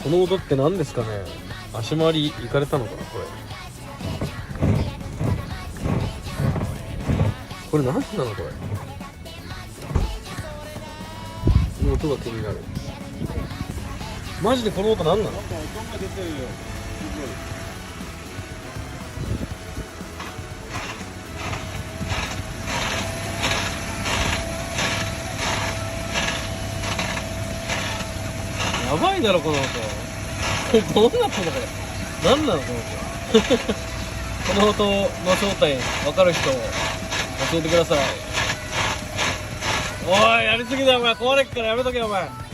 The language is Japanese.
この音って何ですかね。足回りいかれたのかなこれ。これ何なのこれ。この音が気になる。マジでこの音何なの。なんか音が出てるよ。やばいだろこの音。どんな音だこれ。何なのこの音。この音の正体分かる人教えてください。おいやりすぎだよお前。壊れっからやめとけよお前。